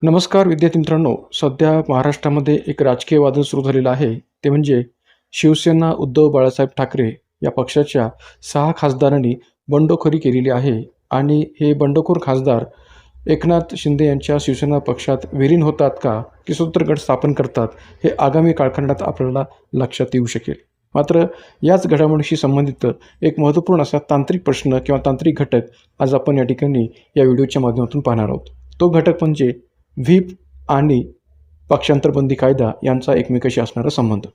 नमस्कार विद्यार्थी मित्रांनो, सध्या महाराष्ट्रामध्ये एक राजकीय वादळ सुरू झालेलं आहे. ते म्हणजे शिवसेना उद्धव बाळासाहेब ठाकरे या पक्षाच्या 6 खासदारांनी बंडखोरी केलेली आहे आणि हे बंडखोर खासदार एकनाथ शिंदे यांच्या शिवसेना पक्षात विलीन होतात का, की स्वतंत्र गट स्थापन करतात, हे आगामी कालखंडात आपल्याला लक्षात येऊ शकेल. मात्र याच घडामोडीशी संबंधित एक महत्त्वपूर्ण असा तांत्रिक प्रश्न किंवा तांत्रिक घटक आज आपण या ठिकाणी या व्हिडिओच्या माध्यमातून पाहणार आहोत. तो घटक म्हणजे व्हीप आणि पक्षांतरबंदी कायदा यांचा एकमेकाशी असणारा संबंध.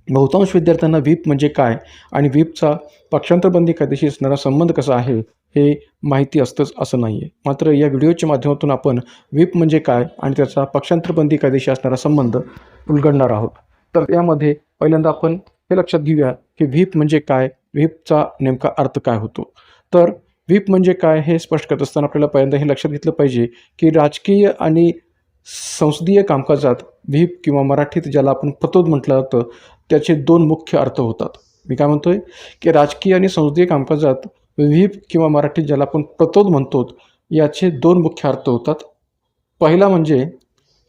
बहुतांश विद्यार्थ्यांना व्हीप म्हणजे काय आणि व्हीपचा पक्षांतरबंदी कायद्याशी असणारा संबंध कसा आहे हे माहिती असतंच असं नाही आहे. मात्र या व्हिडिओच्या माध्यमातून आपण व्हीप म्हणजे काय आणि त्याचा पक्षांतरबंदी कायद्याशी असणारा संबंध उलगडणार आहोत. तर यामध्ये पहिल्यांदा आपण हे लक्षात घेऊया की व्हीप म्हणजे काय, व्हीपचा नेमका अर्थ काय होतो. तर व्हीप म्हणजे काय हे स्पष्ट करत असताना आपल्याला पहिल्यांदा हे लक्षात घेतलं पाहिजे की राजकीय आणि संसदीय कामकाजात व्हीप किंवा मराठीत ज्याला आपण प्रतोद म्हटलं जातं त्याचे 2 मुख्य अर्थ होतात. मी काय म्हणतोय की राजकीय आणि संसदीय कामकाजात व्हीप किंवा मराठीत ज्याला आपण प्रतोद म्हणतो याचे 2 मुख्य अर्थ होतात. पहिला म्हणजे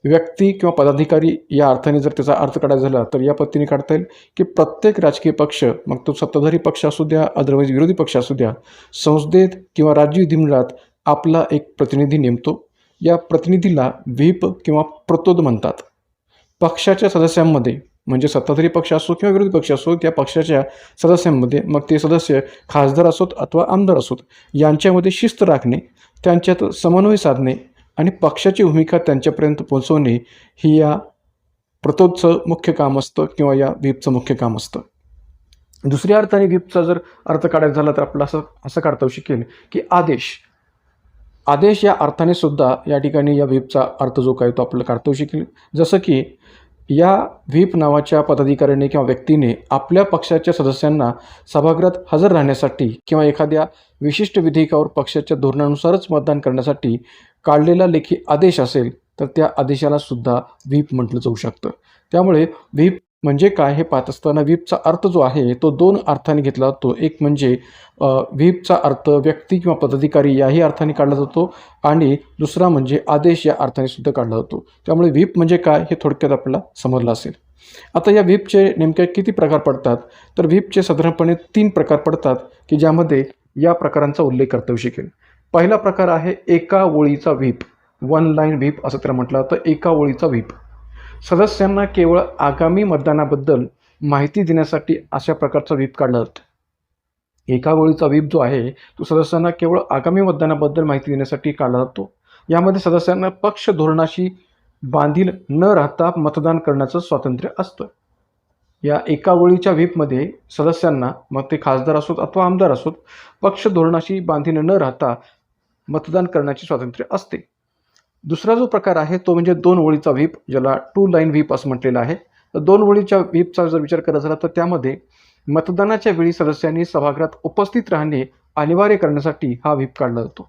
व्यक्ती किंवा पदाधिकारी या अर्थाने जर त्याचा अर्थ काढायचा झाला तर या पद्धतीने काढता येईल की प्रत्येक राजकीय पक्ष, मग तो सत्ताधारी पक्ष असू द्या, अदरवाईज विरोधी पक्ष असू द्या, संसदेत किंवा राज्य विधिमंडळात आपला एक प्रतिनिधी नेमतो. या प्रतिनिधीला व्हीप किंवा प्रतोद म्हणतात. पक्षाच्या सदस्यांमध्ये म्हणजे सत्ताधारी पक्ष असो किंवा विरोधी पक्ष असो, त्या पक्षाच्या सदस्यांमध्ये, मग ते सदस्य खासदार असोत अथवा आमदार असोत, यांच्यामध्ये शिस्त राखणे, त्यांच्यात समन्वय साधणे आणि पक्षाची भूमिका त्यांच्यापर्यंत पोहोचवणे ही या प्रतोदचं मुख्य काम असतं किंवा या व्हीपचं मुख्य काम असतं. दुसऱ्या अर्थाने व्हीपचा जर अर्थ काढायचा झाला तर आपलं असं काढता येऊ शकेल की आदेश या अर्थाने सुद्धा या ठिकाणी या व्हीपचा अर्थ जो काय तो आपल्याला काढता येऊ शकेल. जसं की या व्हीप नावाच्या पदाधिकाऱ्याने किंवा व्यक्तीने आपल्या पक्षाच्या सदस्यांना सभागृहात हजर राहण्यासाठी किंवा एखाद्या विशिष्ट विधेयकावर पक्षाच्या धोरणानुसारच मतदान करण्यासाठी काढलेला लेखी आदेश असेल तर त्या आदेशाला सुद्धा व्हीप म्हटलं जाऊ शकतं. त्यामुळे व्हीप म्हणजे काय हे पाहत असताना व्हीपचा अर्थ जो आहे तो 2 अर्थाने घेतला जातो. एक म्हणजे व्हीपचा अर्थ व्यक्ती किंवा पदाधिकारी याही अर्थाने काढला जातो आणि दुसरा म्हणजे आदेश या अर्थाने सुद्धा काढला जातो. त्यामुळे व्हीप म्हणजे काय हे थोडक्यात आपल्याला समजलं असेल. आता या व्हीपचे नेमके किती प्रकार पडतात, तर व्हीपचे साधारणपणे 3 प्रकार पडतात की ज्यामध्ये या प्रकारांचा उल्लेख करता येऊ शकेल. पहिला प्रकार आहे एका ओळीचा व्हीप, 1 लाईन व्हीप असं त्याला म्हटलं जातं. एका ओळीचा व्हीप सदस्यांना केवळ आगामी मतदानाबद्दल माहिती देण्यासाठी अशा प्रकारचा व्हीप काढला जातो. एका ओळीचा व्हीप जो आहे तो सदस्यांना केवळ आगामी मतदानाबद्दल माहिती देण्यासाठी काढला जातो. यामध्ये सदस्यांना पक्ष धोरणाशी बांधील न राहता मतदान करण्याचं स्वातंत्र्य असतं. या एका ओळीच्या व्हीपमध्ये सदस्यांना, मग ते खासदार असोत अथवा आमदार असोत, पक्ष धोरणाशी बांधील न राहता मतदान करण्याचे स्वातंत्र्य असते. दुसरा जो प्रकार आहे तो म्हणजे 2 ओळीचा व्हीप, ज्याला 2 लाईन व्हीप असं म्हटलेलं आहे. तर 2 ओळीच्या व्हीपचा जर विचार करायचा झाला तर त्यामध्ये मतदानाच्या वेळी सदस्यांनी सभागृहात उपस्थित राहणे अनिवार्य करण्यासाठी हा व्हीप काढला जातो.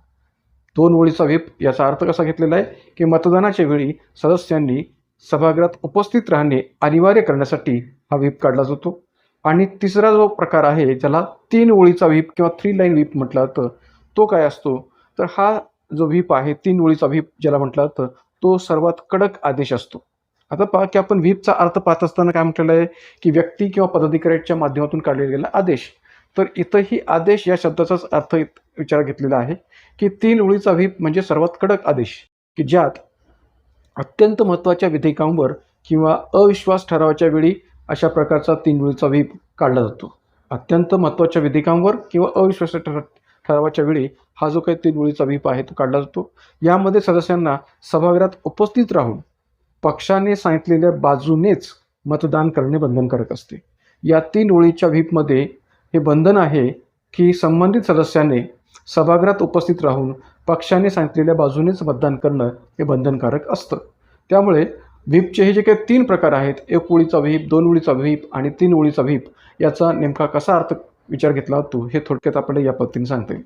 2 ओळीचा व्हीप याचा अर्थ कसा घेतलेला आहे की मतदानाच्या वेळी सदस्यांनी सभागृहात उपस्थित राहणे अनिवार्य करण्यासाठी हा व्हीप काढला जातो. आणि तिसरा जो प्रकार आहे ज्याला 3 ओळीचा व्हीप किंवा 3 लाईन व्हीप म्हटलं जातं, तो काय असतो, तर हा जो व्हीप आहे 3 ओळीचा व्हीप ज्याला म्हटलं जातं तो सर्वात कडक आदेश असतो. आता पहा की आपण व्हीपचा अर्थ पाहत असताना काय म्हटलेलं आहे की व्यक्ती किंवा पदाधिकाऱ्याच्या माध्यमातून काढलेला गेला आदेश. तर इथंही आदेश या शब्दाचाच अर्थ विचारात घेतलेला आहे की 3 ओळीचा व्हीप म्हणजे सर्वात कडक आदेश की ज्यात अत्यंत महत्त्वाच्या विधेयकांवर किंवा अविश्वास ठरावाच्या वेळी अशा प्रकारचा 3 ओळीचा व्हीप काढला जातो. अत्यंत महत्त्वाच्या विधेयकांवर किंवा अविश्वास ठरावाच्या वेळी हा जो काही 3 ओळीचा व्हीप आहे तो काढला जातो. यामध्ये सदस्यांना सभागृहात उपस्थित राहून पक्षाने सांगितलेल्या बाजूनेच मतदान करणे बंधनकारक असते. या 3 ओळीच्या व्हीपमध्ये हे बंधन आहे की संबंधित सदस्याने सभागृहात उपस्थित राहून पक्षाने सांगितलेल्या बाजूनेच मतदान करणं हे बंधनकारक असतं. त्यामुळे व्हीपचे हे जे काही 3 प्रकार आहेत, 1 ओळीचा व्हीप, 2 ओळीचा व्हीप आणि 3 ओळीचा व्हीप, याचा नेमका कसा अर्थ विचार घेतला जातो हे थोडक्यात आपल्याला या पद्धतीने सांगता येईल.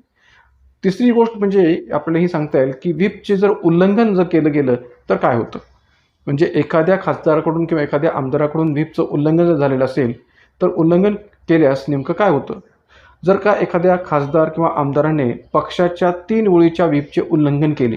तिसरी गोष्ट म्हणजे आपल्याला ही सांगता येईल की व्हीपचे जर उल्लंघन जर केलं गेलं तर काय होतं. म्हणजे एखाद्या खासदाराकडून किंवा एखाद्या आमदाराकडून व्हीपचं उल्लंघन जर झालेलं असेल तर उल्लंघन केल्यास नेमकं काय होतं. जर का एखाद्या खासदार किंवा आमदाराने पक्षाच्या 3 ओळीच्या व्हीपचे उल्लंघन केले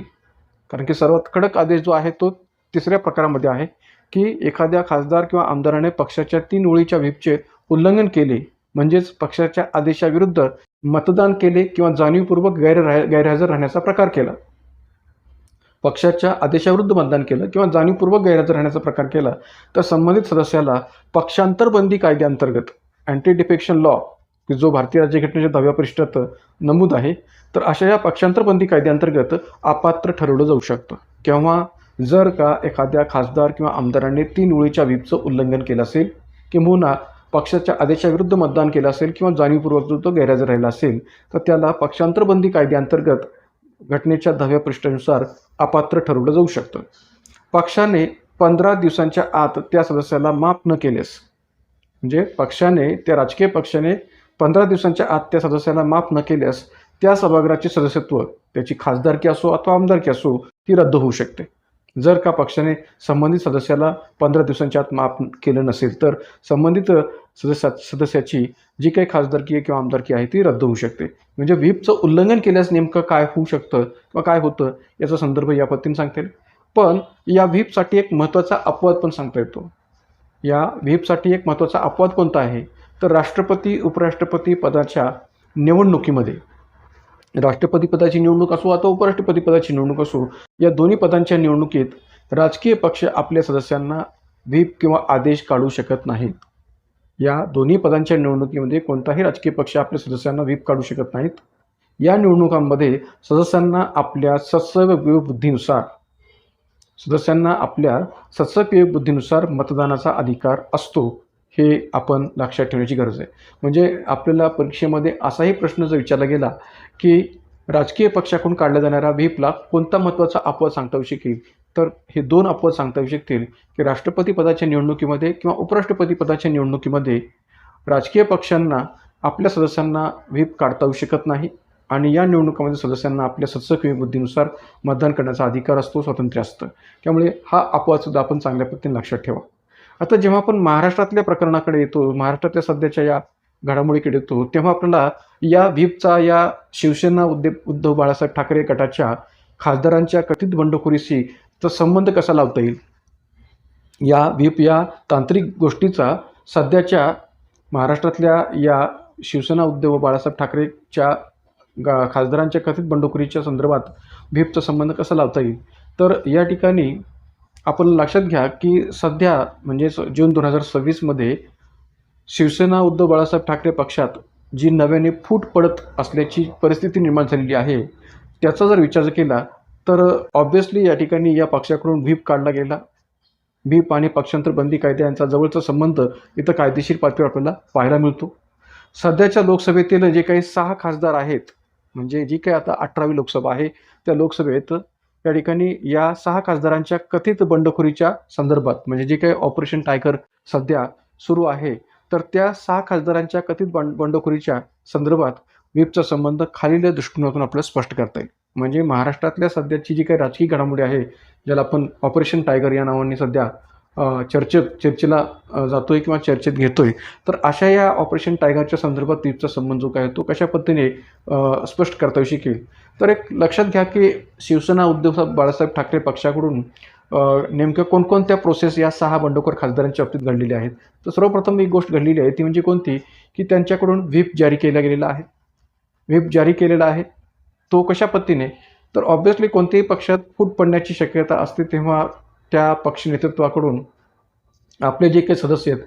कारण की सर्वात कडक आदेश जो आहे तो तिसऱ्या प्रकारामध्ये आहे की एखाद्या खासदार किंवा आमदाराने पक्षाच्या 3 ओळीच्या व्हीपचे उल्लंघन केले, म्हणजेच पक्षाच्या आदेशाविरुद्ध मतदान केले किंवा जाणीवपूर्वक गैरहजर राहण्याचा प्रकार केला. पक्षाच्या आदेशाविरुद्ध मतदान केलं किंवा जाणीवपूर्वक गैरहजर राहण्याचा प्रकार केला तर संबंधित सदस्याला पक्षांतर बंदी कायद्याअंतर्गत अँटी डिफेक्शन लॉ, की जो भारतीय राज्यघटनेच्या 10व्या परिशिष्टात नमूद आहे, तर अशा या पक्षांतर बंदी कायद्याअंतर्गत अपात्र ठरवलं जाऊ शकतं. केव्हा? जर का एखाद्या खासदार किंवा आमदारांनी 3 ओळीच्या व्हीपचं उल्लंघन केलं असेल, किंवा पक्षाच्या आदेशाविरुद्ध मतदान केलं असेल किंवा जाणीवपूर्वक जो तो गैरहजर राहिला असेल, तर त्याला पक्षांतर बंदी कायद्याअंतर्गत घटनेच्या 10व्या पृष्ठानुसार अपात्र ठरवलं जाऊ शकतं. पक्षाने 15 दिवसांच्या आत त्या सदस्याला माफ न केल्यास, म्हणजे त्या राजकीय पक्षाने 15 दिवसांच्या आत त्या सदस्याला माफ न केल्यास त्या सभागृहाचे सदस्यत्व, त्याची खासदारकी असो अथवा आमदारकी असो, ती रद्द होऊ शकते. जर का पक्षाने संबंधित सदस्याला 15 दिवसांच्या आत माफ केलं नसेल तर संबंधित सदस्याची जी काही खासदारकी किंवा आमदारकी आहे ती रद्द होऊ शकते. म्हणजे व्हीपचं उल्लंघन केल्यास नेमकं काय होऊ शकतं किंवा काय होतं याचा संदर्भ या पद्धतीने सांगता येईल. पण या व्हीपसाठी एक महत्त्वाचा अपवाद पण सांगता येतो. या व्हीपसाठी एक महत्त्वाचा अपवाद कोणता आहे? तर राष्ट्रपती उपराष्ट्रपती पदाच्या निवडणुकीमध्ये, राष्ट्रपती पदाची निवडणूक असो अथवा उपराष्ट्रपती पदाची निवडणूक असो, या दोन्ही पदांच्या निवडणुकीत राजकीय पक्ष आपल्या सदस्यांना व्हीप किंवा आदेश काढू शकत नाहीत. या दोन्ही पदांच्या निवडणुकीमध्ये कोणताही राजकीय पक्ष आपल्या सदस्यांना व्हीप काढू शकत नाहीत. या निवडणुकांमध्ये सदस्यांना आपल्या सत्सविवेक बुद्धीनुसार मतदानाचा अधिकार असतो. हे आपण लक्षात ठेवण्याची गरज आहे. म्हणजे आपल्याला परीक्षेमध्ये असाही प्रश्न जर विचारला गेला की राजकीय पक्षाकडून काढल्या जाणाऱ्या व्हीपला कोणता महत्त्वाचा अपवाद सांगता येऊ शकेल, तर हे 2 अपवाद सांगता येऊ शकतील की राष्ट्रपती पदाच्या निवडणुकीमध्ये किंवा उपराष्ट्रपती पदाच्या निवडणुकीमध्ये राजकीय पक्षांना आपल्या सदस्यांना व्हीप काढता येऊ शकत नाही आणि या निवडणुकामध्ये सदस्यांना आपल्या सत्सविवेक बुद्धीनुसार मतदान करण्याचा अधिकार असतो, स्वातंत्र्य असतं. त्यामुळे हा अपवादसुद्धा आपण चांगल्या पद्धतीने लक्षात ठेवा. आता जेव्हा आपण महाराष्ट्रातल्या प्रकरणाकडे येतो, महाराष्ट्रातल्या सध्याच्या या घडामोडीकडे येतो, तेव्हा आपल्याला या व्हीपचा या शिवसेना उद्धव बाळासाहेब ठाकरे गटाच्या खासदारांच्या कथित बंडखोरीशी तर संबंध कसा लावता येईल? या व्हीप या तांत्रिक गोष्टीचा सध्याच्या महाराष्ट्रातल्या या शिवसेना उद्धव बाळासाहेब ठाकरेच्या खासदारांच्या कथित बंडखोरीच्या संदर्भात व्हीपचा संबंध कसा लावता येईल? तर या ठिकाणी आपण लक्षात घ्या की सध्या म्हणजेच जून 2026मध्ये शिवसेना उद्धव बाळासाहेब ठाकरे पक्षात जी नव्याने फूट पडत असल्याची परिस्थिती निर्माण झालेली आहे, त्याचा जर विचार केला तर ऑब्व्हियसली या ठिकाणी या पक्षाकडून व्हीप काढला गेला. व्हीप आणि पक्षांतर बंदी कायदा यांचा जवळचा संबंध इथं कायदेशीर पातळीवर आपल्याला पाहायला मिळतो. सध्याच्या लोकसभेतील जे काही 6 खासदार आहेत, म्हणजे जी काही आता 18वी लोकसभा आहे, त्या लोकसभेत या ठिकाणी या 6 खासदारांच्या कथित बंडखोरीच्या संदर्भात, म्हणजे जे काही ऑपरेशन टायगर सध्या सुरू आहे, तर त्या 6 खासदारांच्या कथित बंडखोरीच्या संदर्भात व्हीपचा संबंध खालील दृष्टिकोनातून आपल्याला स्पष्ट करता येईल. म्हणजे महाराष्ट्रातल्या सध्याची जी काही राजकीय घडामोडी आहे, ज्याला आपण ऑपरेशन टायगर या नावाने सध्या चर्चेला जातोय किंवा चर्चेत घेतोय, तर अशा या ऑपरेशन टायगरच्या संदर्भात व्हीपचा संबंध जो काय तो कशा पद्धतीने स्पष्ट करता येऊ शकेल? तर एक लक्षात घ्या की शिवसेना उद्धव बाळासाहेब ठाकरे पक्षाकडून नेमक्या कोणकोणत्या प्रोसेस या 6 बंडखोर खासदारांच्या बाबतीत घडलेल्या आहेत. तर सर्वप्रथम एक गोष्ट घडलेली आहे ती म्हणजे कोणती, की त्यांच्याकडून व्हीप जारी केला गेलेला आहे. व्हीप जारी केलेला आहे तो कशा पद्धतीने? तर ऑब्व्हियसली कोणत्याही पक्षात फूट पडण्याची शक्यता असते तेव्हा त्या पक्ष नेतृत्वाकडून आपले जे काही सदस्य आहेत,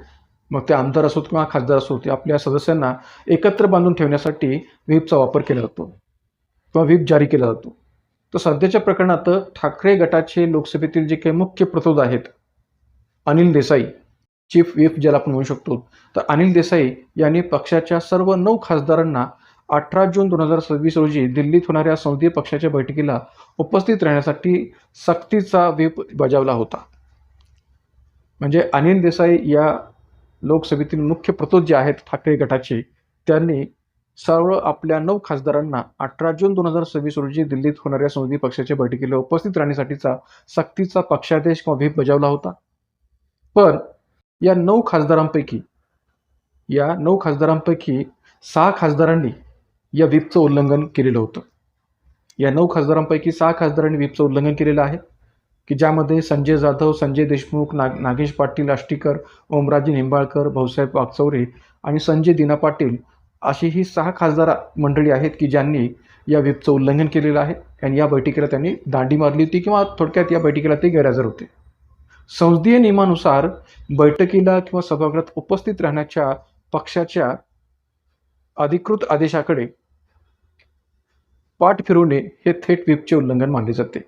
मग ते आमदार असोत किंवा खासदार असोत, ते आपल्या सदस्यांना एकत्र बांधून ठेवण्यासाठी व्हीपचा वापर केला जातो किंवा व्हीप जारी केला जातो. तर सध्याच्या प्रकरणात ठाकरे गटाचे लोकसभेतील जे काही मुख्य प्रतोद आहेत, अनिल देसाई, चीफ व्हीप ज्याला आपण म्हणू शकतो, तर अनिल देसाई यांनी पक्षाच्या सर्व 9 खासदारांना 18 जून 2026 रोजी दिल्लीत होणाऱ्या संसदीय पक्षाच्या बैठकीला उपस्थित राहण्यासाठी सक्तीचा व्हीप बजावला होता. म्हणजे अनिल देसाई या लोकसभेतील मुख्य प्रतोद जे आहेत ठाकरे गटाचे, त्यांनी सर्व आपल्या 9 खासदारांना 18 जून 2026 रोजी दिल्लीत होणाऱ्या संसदीय पक्षाच्या बैठकीला उपस्थित राहण्यासाठीचा सक्तीचा पक्षादेश किंवा व्हीप बजावला होता. पण या 9 खासदारांपैकी 6 खासदारांनी या व्हीपचं उल्लंघन केलेलं होतं. या 9 खासदारांपैकी 6 खासदारांनी व्हीपचं उल्लंघन केलेलं आहे, की ज्यामध्ये संजय जाधव, संजय देशमुख, नागेश पाटील आष्टीकर, ओमराजे निंबाळकर, भाऊसाहेब वागचौरे आणि संजय दिना पाटील अशी ही 6 खासदार मंडळी आहेत, की ज्यांनी या व्हीपचं उल्लंघन केलेलं आहे आणि या बैठकीला त्यांनी दांडी मारली होती किंवा थोडक्यात या बैठकीला ते गैरहजर होते. संसदीय नियमानुसार बैठकीला किंवा सभागृहात उपस्थित राहण्याच्या पक्षाच्या अधिकृत आदेशाकडे पाठ फिरवणे हे थेट व्हीपचे उल्लंघन मानले जाते.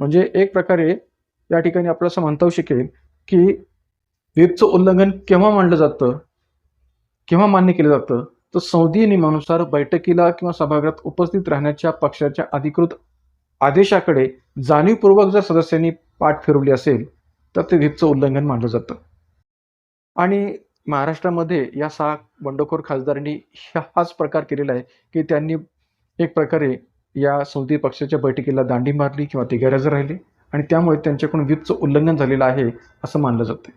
म्हणजे एक प्रकारे या ठिकाणी आपल्याला असं म्हणता येऊ शकेल, की व्हीपचं उल्लंघन केव्हा मानलं जातं, केव्हा मान्य केलं जातं, तर संसदीय नियमानुसार बैठकीला किंवा सभागृहात उपस्थित राहण्याच्या पक्षाच्या अधिकृत आदेशाकडे जाणीवपूर्वक जर सदस्यांनी पाठ फिरवली असेल, तर ते व्हीपचं उल्लंघन मानलं जातं. आणि महाराष्ट्रामध्ये या 6 बंडखोर खासदारांनी हाच प्रकार केलेला आहे, की त्यांनी एक प्रकारे या संसदीय पक्षाच्या बैठकीला दांडी मारली किंवा ते गैरहजर राहिले आणि त्यामुळे त्यांच्याकडून व्हीपचं उल्लंघन झालेलं आहे असं मानलं जातं.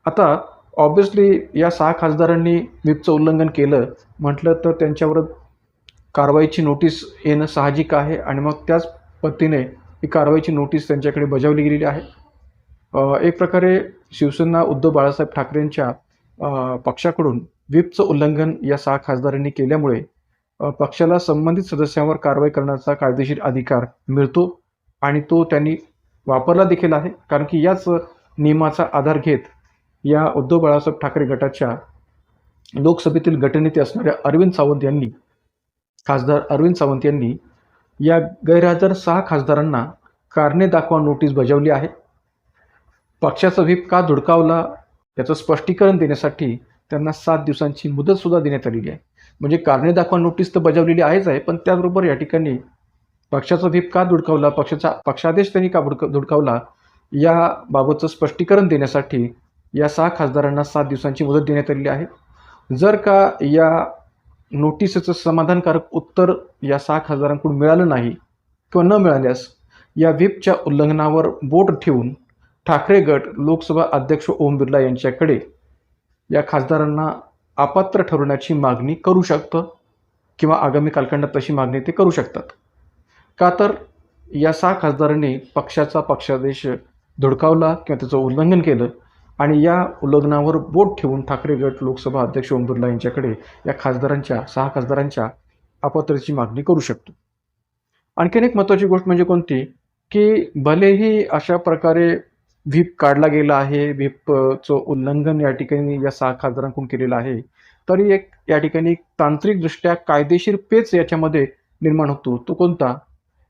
आता ऑब्व्हियसली या 6 खासदारांनी व्हीपचं उल्लंघन केलं म्हटलं तर त्यांच्यावर कारवाईची नोटीस येणं साहजिक आहे आणि मग त्याच पद्धतीने ही कारवाईची नोटीस त्यांच्याकडे बजावली गेलेली आहे. एक प्रकारे शिवसेना उद्धव बाळासाहेब ठाकरेंच्या पक्षाकडून व्हीपचं उल्लंघन या 6 खासदारांनी केल्यामुळे पक्षाला संबंधित सदस्यांवर कारवाई करण्याचा कायदेशीर अधिकार मिळतो आणि तो त्यांनी वापरला देखील आहे. कारण की याच नियमाचा आधार घेत या उद्धव बाळासाहेब ठाकरे गटाच्या लोकसभेतील गटनेते असणाऱ्या खासदार अरविंद सावंत यांनी या गैरहजर 6 खासदारांना कारणे दाखवा नोटीस बजावली आहे. पक्षाचा व्हीप का धुडकावला याचं स्पष्टीकरण देण्यासाठी त्यांना 7 दिवसांची मुदतसुद्धा देण्यात आलेली आहे. म्हणजे कारणे दाखवा नोटीस तर बजावलेली आहेच आहे, पण त्याचबरोबर या ठिकाणी पक्षाचा व्हीप का धुडकावला, पक्षादेश त्यांनी का धुडकावला याबाबतचं स्पष्टीकरण देण्यासाठी या 6 खासदारांना 7 दिवसांची मुदत देण्यात आलेली आहे. जर का या नोटीसचं समाधानकारक उत्तर या 6 खासदारांकडून मिळालं नाही किंवा न मिळाल्यास या व्हीपच्या उल्लंघनावर बोट ठेवून ठाकरे गट लोकसभा अध्यक्ष ओम बिर्ला यांच्याकडे या खासदारांना अपात्र ठरवण्याची मागणी करू शकतं किंवा आगामी कालखंडात तशी मागणी ते करू शकतात. का तर या 6 खासदारांनी पक्षाचा पक्षादेश धुडकावला किंवा त्याचं उल्लंघन केलं आणि या उल्लंघनावर बोट ठेवून ठाकरे गट लोकसभा अध्यक्ष ओम बिर्ला यांच्याकडे या 6 खासदारांच्या अपात्रतेची मागणी करू शकतो. आणखीन एक महत्त्वाची गोष्ट म्हणजे कोणती, की भलेही अशा प्रकारे व्हीप काढला गेला आहे, व्हीपचं उल्लंघन या ठिकाणी या 6 खासदारांकडून केलेलं आहे, तरी एक या ठिकाणी तांत्रिकदृष्ट्या कायदेशीर पेच याच्यामध्ये निर्माण होतो. तो कोणता,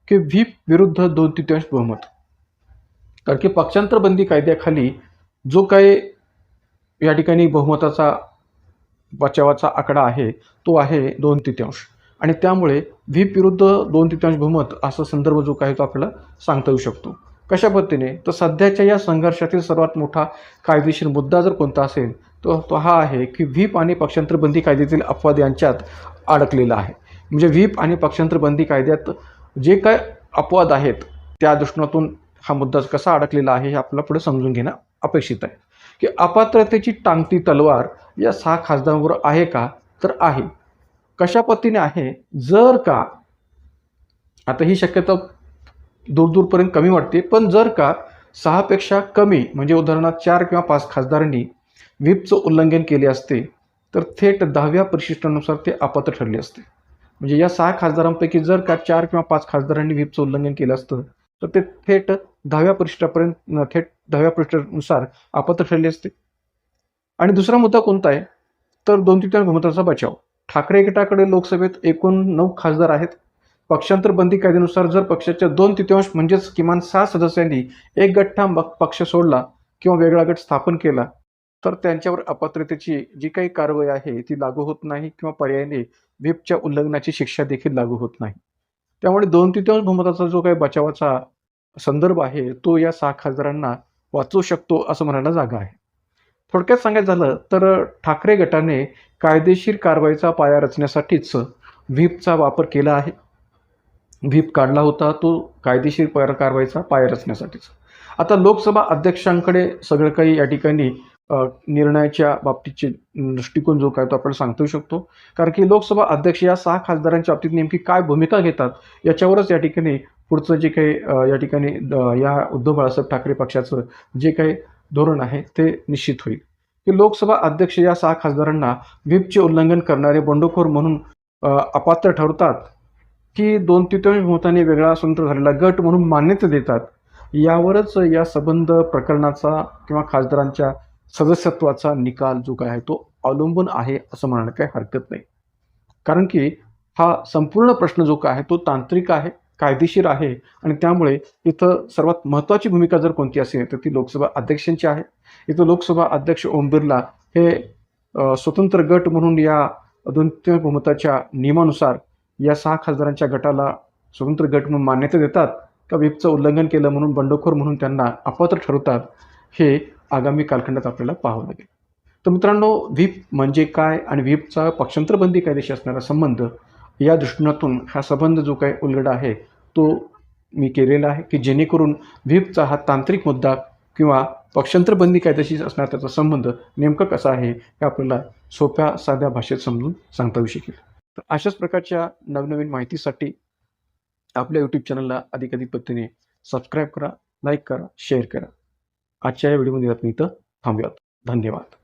की व्हीप विरुद्ध 2/3 बहुमत. कारण की पक्षांतर बंदी कायद्याखाली जो काही या ठिकाणी बहुमताचा बचावाचा आकडा आहे तो आहे 2/3 आणि त्यामुळे व्हीप विरुद्ध 2/3 बहुमत असा संदर्भ जो काही तो आपल्याला सांगता येऊ शकतो. कशा पद्धतीने, तर सध्याच्या या संघर्षातील सर्वात मोठा कायदेशीर मुद्दा जर कोणता असेल तो हा आहे, की व्हीप आणि पक्षांतर बंदी कायद्यातील अपवाद यांच्यात अडकलेला आहे. म्हणजे व्हीप आणि पक्षांतर बंदी कायद्यात जे काय अपवाद आहेत त्या दृष्टिकोनातून हा मुद्दा कसा अडकलेला आहे हे आपल्याला पुढे समजून घेणं अपेक्षित आहे. की अपात्रतेची टांगती तलवार या 6 खासदारांवर आहे का, तर आहे. कशा पद्धतीने आहे, जर का आता ही शक्यता दूरपर्यंत कमी वाटते, पण जर का 6 पेक्षा कमी म्हणजे उदाहरणार्थ 4 किंवा 5 खासदारांनी व्हीपचं उल्लंघन केले असते तर थेट 10व्या परिशिष्टानुसार ते अपात्र ठरले असते. म्हणजे या 6 खासदारांपैकी जर का 4 किंवा 5 खासदारांनी व्हीपचं उल्लंघन केलं असतं तर ते थेट 10व्या परिशिष्टानुसार अपात्र ठरले असते. आणि दुसरा मुद्दा कोणता आहे, तर 2/3 बहुमताचा बचाव. ठाकरे गटाकडे लोकसभेत एकूण 9 खासदार आहेत. पक्षांतर बंदी कायद्यानुसार जर पक्षाच्या 2/3 म्हणजेच किमान 6 सदस्यांनी एक गठ्ठा पक्ष सोडला किंवा वेगळा गट स्थापन केला तर त्यांच्यावर अपात्रतेची जी काही कारवाई आहे ती लागू होत नाही किंवा पर्यायाने व्हीपच्या उल्लंघनाची शिक्षा देखील लागू होत नाही. त्यामुळे 2/3 बहुमताचा जो काही बचावाचा संदर्भ आहे तो या 6 खासदारांना वाचवू शकतो असं म्हणायला जागा आहे. थोडक्यात सांगायचं झालं तर ठाकरे गटाने कायदेशीर कारवाईचा पाया रचण्यासाठीच व्हीपचा वापर केला आहे. व्हीप काढला होता तो कायदेशीर कारवाईचा पाया रचण्यासाठीच. आता लोकसभा अध्यक्षांकडे सगळं काही या ठिकाणी निर्णयाच्या बाबतीतचे दृष्टिकोन जो काय तो आपण सांगू शकतो. कारण की लोकसभा अध्यक्ष या 6 खासदारांच्या बाबतीत नेमकी काय भूमिका घेतात, याच्यावरच या ठिकाणी पुढचं जे काही या ठिकाणी या उद्धव बाळासाहेब ठाकरे पक्षाचं जे काही धोरण आहे ते निश्चित होईल. की लोकसभा अध्यक्ष या 6 खासदारांना व्हीपचे उल्लंघन करणारे बंडखोर म्हणून अपात्र ठरवतात, की 2/3 मताने वेगळा स्वतंत्र झालेला गट म्हणून मान्यता देतात. यावरच या संबंध प्रकरणाचा किंवा खासदारांच्या सदस्यत्वाचा निकाल जो काय आहे तो अवलंबून आहे असं म्हणायला काही हरकत नाही. कारण की हा संपूर्ण प्रश्न जो काय आहे तो तांत्रिक आहे, कायदेशीर आहे आणि त्यामुळे इथं सर्वात महत्त्वाची भूमिका जर कोणती असेल तर ती लोकसभा अध्यक्षांची आहे. इथं लोकसभा अध्यक्ष ओम बिर्ला हे स्वतंत्र गट म्हणून या 2/3 बहुमताच्या नियमानुसार या 6 खासदारांच्या गटाला स्वतंत्र गट म्हणून मान्यता देतात का व्हीपचं उल्लंघन केलं म्हणून बंडखोर म्हणून त्यांना अपात्र ठरवतात, हे आगामी कालखंडात आपल्याला पाहावं लागेल. तर मित्रांनो, व्हीप म्हणजे काय आणि व्हीपचा पक्षांतरबंदी कायदेशी असणारा संबंध या दृष्टिकोनातून हा संबंध जो काही उलगडा आहे तो मी केलेला आहे, की जेणेकरून व्हीपचा हा तांत्रिक मुद्दा किंवा पक्षांतरबंदी कायदेशी असणारा त्याचा संबंध नेमका कसा आहे हे आपल्याला सोप्या साध्या भाषेत समजून सांगता येऊ शकेल. तर अशाच प्रकारच्या नवनवीन माहितीसाठी आपल्या यूट्यूब चॅनलला अधिकाधिक पद्धतीने सबस्क्राईब करा, लाईक करा, शेअर करा. आजच्या या व्हिडिओमध्ये आपण इथं थांबूयात. धन्यवाद.